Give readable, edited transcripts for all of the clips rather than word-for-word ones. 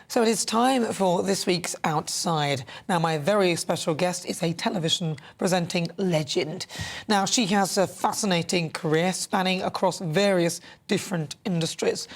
So it is time for this week's Outside. Now, my very special guest is a television presenting legend. Now, she has a fascinating career spanning across various different industries.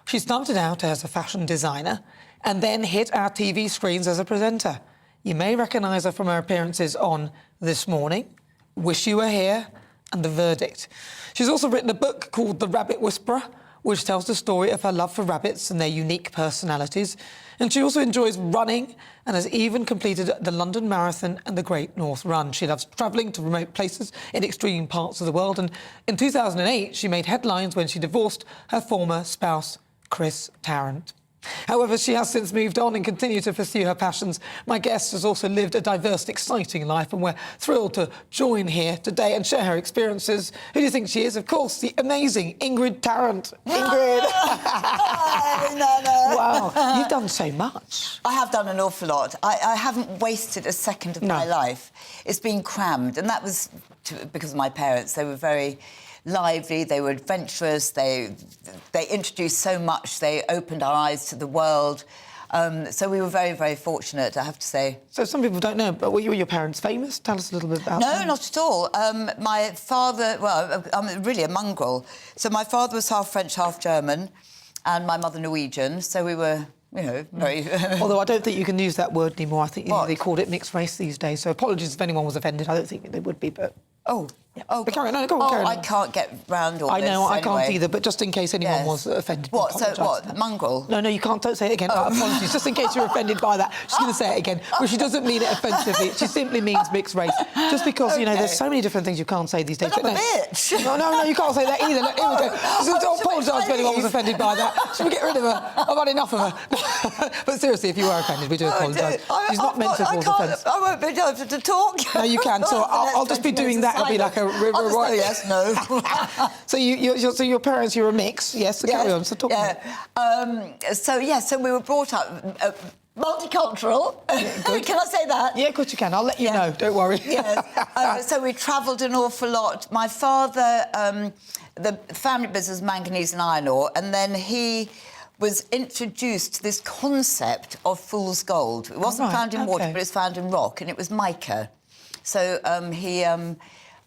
She started out as a fashion designer and then hit our TV screens as a presenter. You may recognise her from her appearances on This Morning, Wish You Were Here and The Verdict. She's also written a book called The Rabbit Whisperer, which tells the story of her love for rabbits and their unique personalities. And she also enjoys running and has even completed the London Marathon and the Great North Run. She loves travelling to remote places in extreme parts of the world. And in 2008, she made headlines when she divorced her former spouse, Chris Tarrant. However, she has since moved on and continued to pursue her passions. My guest has also lived a diverse, exciting life, and we're thrilled to join here today and share her experiences. Who do you think she is? Of course, the amazing Ingrid Tarrant. Ingrid! Wow, you've done so much. I have done an awful lot. I haven't wasted a second of my life. It's been crammed, and that was because of my parents. They were very lively, they were adventurous, they introduced so much, they opened our eyes to the world. So we were very, very fortunate, I have to say. So some people don't know, but were your parents famous? Tell us a little bit about them. No, not at all. My father, well, I'm really a mongrel. So my father was half French, half German, and my mother Norwegian, so we were, you know, very... Although I don't think you can use that word anymore. I think they called it mixed race these days, so apologies if anyone was offended. I don't think they would be, but... Oh, yeah. Oh, but carry on. No, go on, carry on. I can't get round all this. I know, I anyway. can't either, but just in case anyone was offended. What, so what, mongrel? No, you can't, don't say it again. Apologies, just in case you're offended by that. She's going to say it again. Well, she doesn't mean it offensively. She simply means mixed race. Just because, you know, there's so many different things you can't say these days. But I'm a bitch. No, you can't say that either. Look, here we go. Don't apologise if anyone was offended by that. Should we get rid of her? I've had enough of her. But seriously, if you were offended, we do apologise. She's not meant to cause offence. I won't be able to talk. No, you can. So I'll just be doing that. It'll be like a river right. Yes, no. So your parents, you're a mix, yes. So carry on. So talk. So we were brought up multicultural. Can I say that? Yeah, of course you can. I'll let you know. Don't worry. Yes. So we travelled an awful lot. My father, the family business, manganese and iron ore, and then he was introduced to this concept of fool's gold. It wasn't found in water, but it's found in rock, and it was mica. So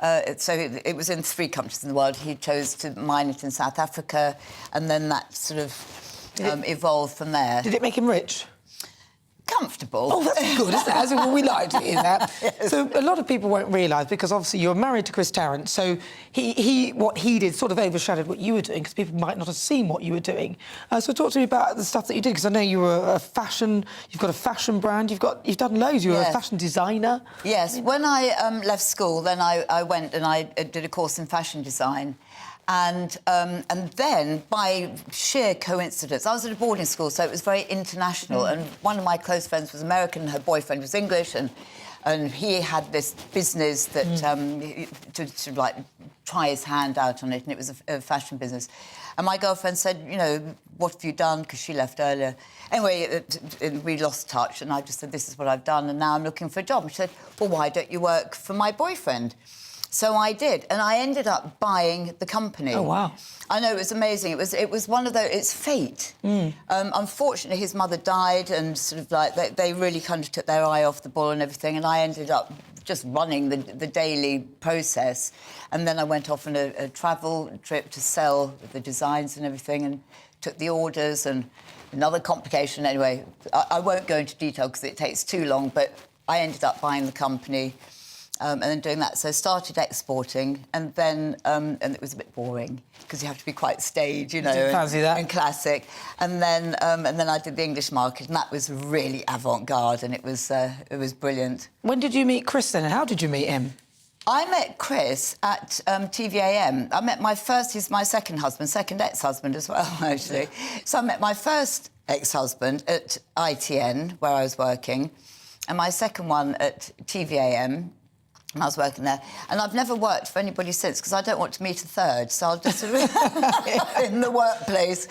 it was in 3 countries in the world. He chose to mine it in South Africa, and then that sort of evolved from there. Did it make him rich? Comfortable. Oh, that's good, isn't it? That's what we like to hear that. Yes. So a lot of people won't realise, because obviously you're married to Chris Tarrant, so what he did sort of overshadowed what you were doing, because people might not have seen what you were doing. So talk to me about the stuff that you did, because I know you were you've got a fashion brand, you've done loads, you were a fashion designer. Yes, when I left school, then I went and I did a course in fashion design. And then, by sheer coincidence, I was at a boarding school, so it was very international, and one of my close friends was American, and her boyfriend was English, and he had this business that to like try his hand out on it, and it was a fashion business. And my girlfriend said, you know, what have you done? Because she left earlier. Anyway, we lost touch, and I just said, this is what I've done, and now I'm looking for a job. And she said, well, why don't you work for my boyfriend? So I did, and I ended up buying the company. Oh, wow. I know, it was amazing. It was one of those... It's fate. Unfortunately, his mother died, and sort of like they really kind of took their eye off the ball and everything, and I ended up just running the daily process. And then I went off on a travel trip to sell the designs and everything, and took the orders, and another complication. Anyway, I won't go into detail because it takes too long, but I ended up buying the company. And then doing that, so started exporting, and then and it was a bit boring because you have to be quite staid, you know, and classic. And then I did the English market, and that was really avant-garde, and it was brilliant. When did you meet Chris then, and how did you meet him? I met Chris at TVAM. I met he's my second ex-husband as well, actually. So I met my first ex-husband at ITN, where I was working, and my second one at TVAM. And I was working there. And I've never worked for anybody since, because I don't want to meet a third, so I'll just... in the workplace.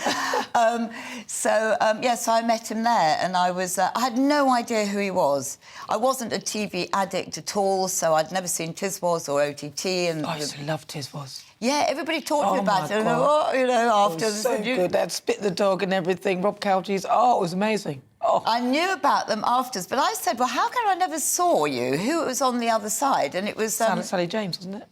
So I met him there, and I had no idea who he was. I wasn't a TV addict at all, so I'd never seen Tiswas or OTT. And I used to love Tiswas. Yeah, everybody talked to me about it. And, you know, after... It was so good. They had Spit the Dog and everything, Rob Cowdery's. Oh, it was amazing. Oh, I knew about them afterwards, but I said, well, how come I never saw you? Who was on the other side? And it was... Sally James, wasn't it?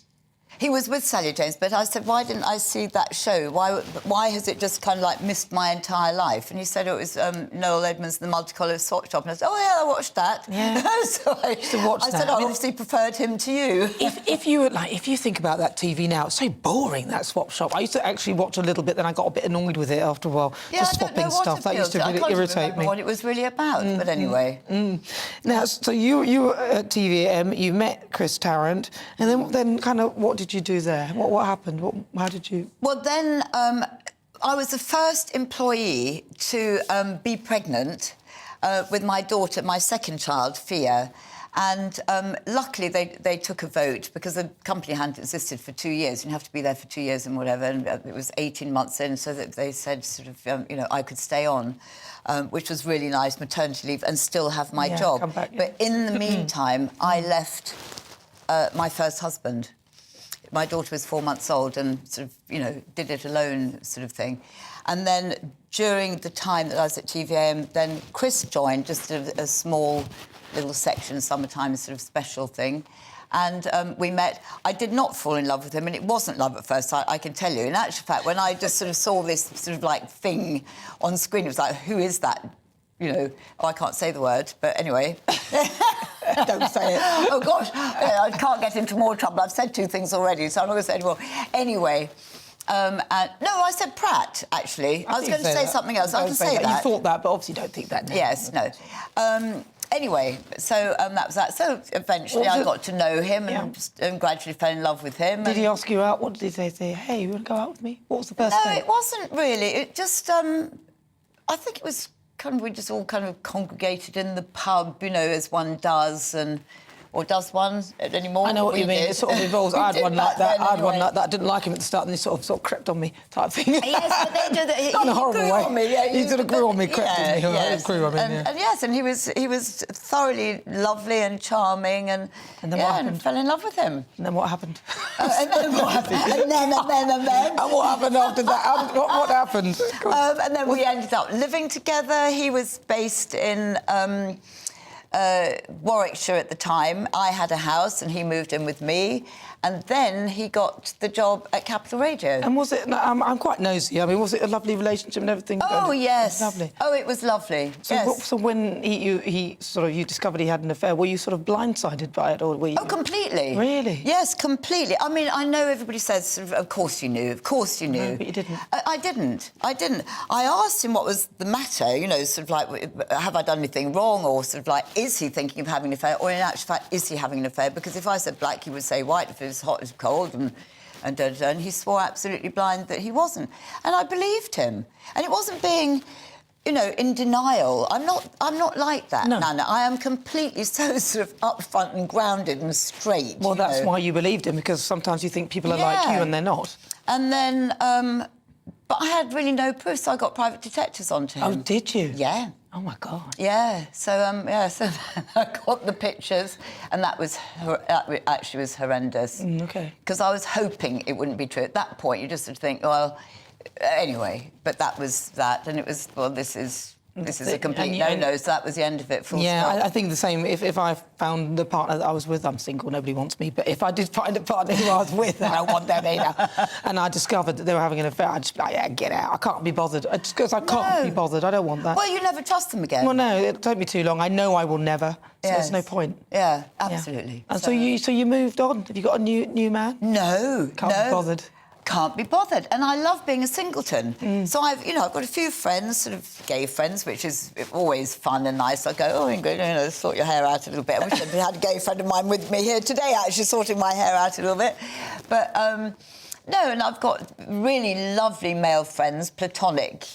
He was with Sally James, but I said, why didn't I see that show? Why has it just kind of like missed my entire life? And he said it was Noel Edmonds, The Multicolour Sock Shop. And I said, oh, yeah, I watched that. Yeah. So I said, I obviously preferred him to you. If you think about that TV now, it's so boring, that swap shop. I used to actually watch a little bit, then I got a bit annoyed with it after a while. Yeah, just swapping stuff. That used to really irritate me. What it was really about, but anyway. Now, so you were at TVM, you met Chris Tarrant, and then kind of what did you do there? What happened? How did you... Well, then I was the first employee to be pregnant with my daughter, my second child, Fia. And luckily, they took a vote because the company hadn't existed for 2 years. You have to be there for 2 years and whatever. And it was 18 months in, so that they said sort of, you know, I could stay on, which was really nice, maternity leave, and still have my job. Come back, yeah. But in the meantime, I left my first husband. My daughter was 4 months old and sort of, you know, did it alone sort of thing. And then during the time that I was at TVM, then Chris joined, just a small little section, summertime sort of special thing. And we met. I did not fall in love with him, and it wasn't love at first sight, I can tell you. In actual fact, when I just sort of saw this sort of like thing on screen, it was like, who is that? You know, oh, I can't say the word, but anyway. Don't say it. Oh, gosh, I can't get into more trouble. I've said 2 things already, so I'm not going to say any more. Anyway, no, I said Pratt, actually. I was going to say something else. I can say that. You thought that, but obviously don't think that now. Yes, no. Anyway, so that was that. So eventually I got to know him and gradually fell in love with him. Did he ask you out? What did they say? Hey, you want to go out with me? What was the first thing? No, it wasn't really. It just, I think it was kind of, we just all kind of congregated in the pub, you know, as one does, or does one anymore? I know what you mean. It sort of evolves. I had one like that. I had one like that. I didn't like him at the start, and he sort of crept on me, type thing. Yes, but they do that. Not in a horrible way. On me, yeah, he sort of grew on me, crept on me. Yes. Grew on me. And yes, and he was thoroughly lovely and charming, and then what happened? And fell in love with him. And then what happened? And then what happened? And then. And what happened after that? What happened? And then we ended up living together. He was based in Warwickshire at the time. I had a house and he moved in with me. And then he got the job at Capital Radio. And was it... I'm quite nosy. I mean, was it a lovely relationship and everything? Oh, yes. It was lovely. Oh, it was lovely, yes. So when you discovered he had an affair, were you sort of blindsided by it, or were you... Oh, completely. Really? Yes, completely. I mean, I know everybody says, of course you knew, of course you knew. No, but you didn't. I didn't. I asked him what was the matter, you know, sort of like, have I done anything wrong, or sort of like, is he thinking of having an affair, or in actual fact, is he having an affair? Because if I said black, he would say white. If it was hot, it was cold, and he swore absolutely blind that he wasn't. And I believed him. And it wasn't being, you know, in denial. I'm not like that, no. Nana. I am completely so sort of upfront and grounded and straight. Well, that's why you believed him, because sometimes you think people are like you and they're not. And then, but I had really no proof, so I got private detectives onto him. Oh, did you? Yeah. Oh, my God. Yeah, so I got the pictures, and that actually was horrendous. OK. Because I was hoping it wouldn't be true. At that point, you just sort of think, well, anyway, but that was that, and it was, well, this is a complete no-no, so that was the end of it, full stop. I think the same. If I found the partner that I was with, I'm single, nobody wants me, but if I did find a partner who I was with, I don't want them either, and I discovered that they were having an affair, I'd just be like, yeah, get out, I can't be bothered. Because I can't be bothered, I don't want that. Well, you never trust them again. Well, no, it'll take me too long. I know I will never, so there's no point. Yeah, absolutely. Yeah. And so you moved on? Have you got a new man? No, Can't be bothered. Can't be bothered, and I love being a singleton. So I've got a few friends, sort of gay friends, which is always fun and nice. I go, oh, Ingrid, sort your hair out a little bit. I wish I had a gay friend of mine with me here today, actually sorting my hair out a little bit. But no, and I've got really lovely male friends, platonic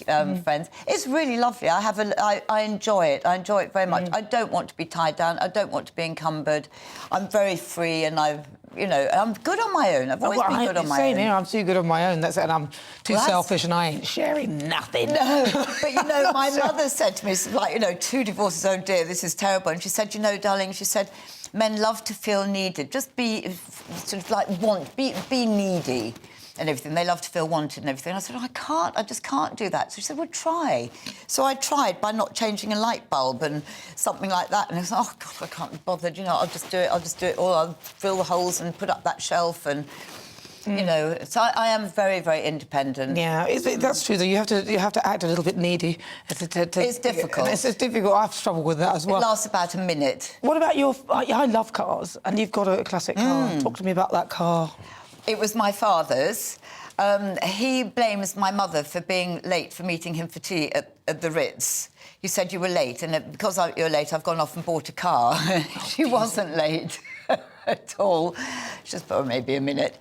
friends. It's really lovely. I enjoy it. I enjoy it very much. I don't want to be tied down. I don't want to be encumbered. I'm very free, and I'm good on my own. I've always been good on my own. Same here. I'm too good on my own. That's it. And I'm too selfish, and I ain't sharing nothing. No, but my mother said to me, like, 2 divorces, oh dear, this is terrible. And she said, darling, she said, men love to feel needed. Just be sort of like be needy. and everything. They love to feel wanted and everything. I said, I just can't do that. So she said, well, try. So I tried by not changing a light bulb and something like that. And I was like, oh, God, I can't be bothered. You know, I'll just do it all. I'll fill the holes and put up that shelf and... You know, so I am very, very independent. Yeah, that's true. Though you have to act a little bit needy. It's difficult. It's difficult. I've struggled with that as well. It lasts about a minute. What about your? I love cars, and you've got a classic car. Talk to me about that car. It was my father's. He blames my mother for being late for meeting him for tea at the Ritz. He said you were late, and because you were late, I've gone off and bought a car. She wasn't late at all. Just for maybe a minute.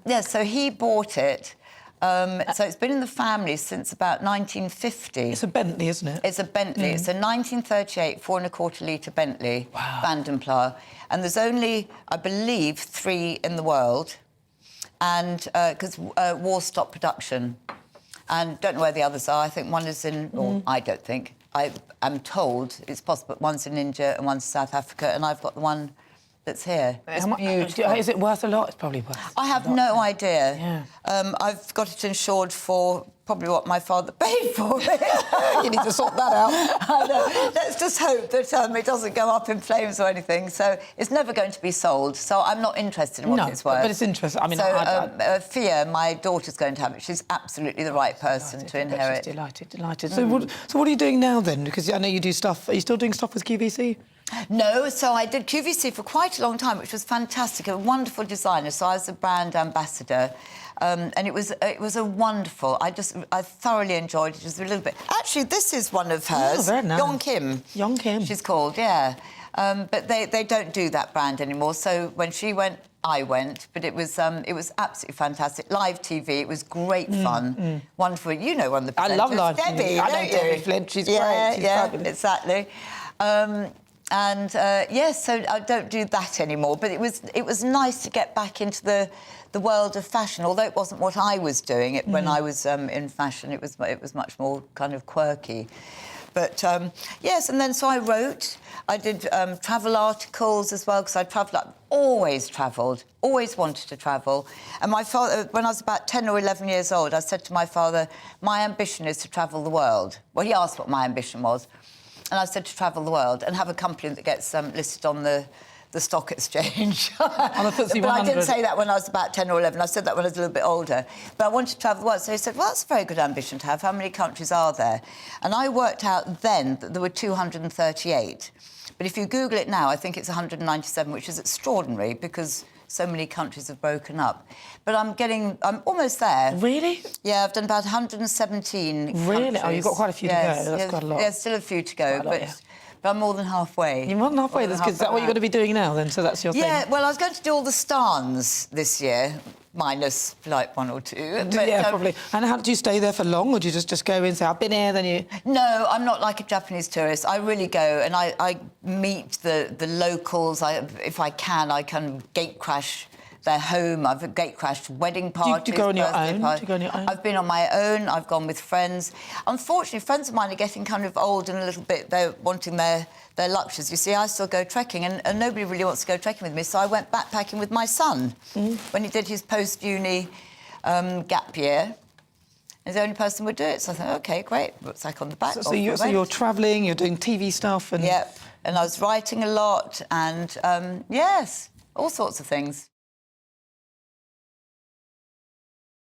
Yeah, so he bought it. So it's been in the family since about 1950. It's a Bentley, isn't it? It's a Bentley. It's a 1938 4.25 litre Bentley Vandenpla. And there's only, I believe, 3 in the world. And because war stopped production. And don't know where the others are. I think one is in... Or I don't think. I am told it's possible. One's in India and one's in South Africa. And I've got the one... that's here. It's beautiful. Is it worth a lot? It's probably worth. I have no idea. Yeah. I've got it insured for probably what my father paid for it. You need to sort that out. I know. Let's just hope that it doesn't go up in flames or anything. So it's never going to be sold. So I'm not interested in what it's worth. But it's interesting. I mean, so Fia, my daughter's going to have it. She's absolutely the right person to inherit. She's delighted. So what are you doing now then? Because I know you do stuff. Are you still doing stuff with QVC? No, so I did QVC for quite a long time, which was fantastic. A wonderful designer, so I was a brand ambassador, and it was a wonderful. I thoroughly enjoyed it. It was a little bit. Actually, this is one of hers. Oh, very nice. Yong Kim. Yong Kim. She's called, yeah. But they don't do that brand anymore. So when she went, I went. But it was absolutely fantastic. Live TV. It was great fun. Wonderful. You know one of the presenters. I love live Debbie, TV. I know Debbie Flint. She's great. She's fabulous. Exactly. Yes, so I don't do that anymore. But it was nice to get back into the world of fashion. Although it wasn't what I was doing when I was in fashion, it was much more kind of quirky. But yes, and then so I wrote. I did travel articles as well because I travelled. Always travelled. Always wanted to travel. And my father, when I was about 10 or 11 years old, I said to my father, "My ambition is to travel the world." Well, he asked what my ambition was. And I said to travel the world and have a company that gets listed on the stock exchange. On the FTSE 100. But I didn't say that when I was about 10 or 11. I said that when I was a little bit older. But I wanted to travel the world. So he said, well, that's a very good ambition to have. How many countries are there? And I worked out then that there were 238. But if you Google it now, I think it's 197, which is extraordinary because so many countries have broken up. But I'm almost there. Really? Yeah, I've done about 117 Really? countries. Oh, you've got quite a few to go. That's quite a lot. Yeah, still a few to go, Quite a lot, but I'm more than halfway. You're more than halfway. That's good. Is that what you're going to be doing now, then? So that's your thing? Yeah, well, I was going to do all the stans this year, minus, like, 1 or 2. But, yeah, probably. And how did you stay there for long, or do you just go in and say, I've been here, then you... No, I'm not like a Japanese tourist. I really go and I meet the locals. If I can gate crash their home. I've gate crashed wedding parties. Do you go on your own? Do you go on your own? I've been on my own. I've gone with friends. Unfortunately, friends of mine are getting kind of old and a little bit. They're wanting their luxuries. You see, I still go trekking, and nobody really wants to go trekking with me. So I went backpacking with my son when he did his post-uni gap year. He's the only person who would do it. So I thought, OK, great. Looks like on the back. So you're travelling, you're doing TV stuff, and... Yep. And I was writing a lot, and yes, all sorts of things.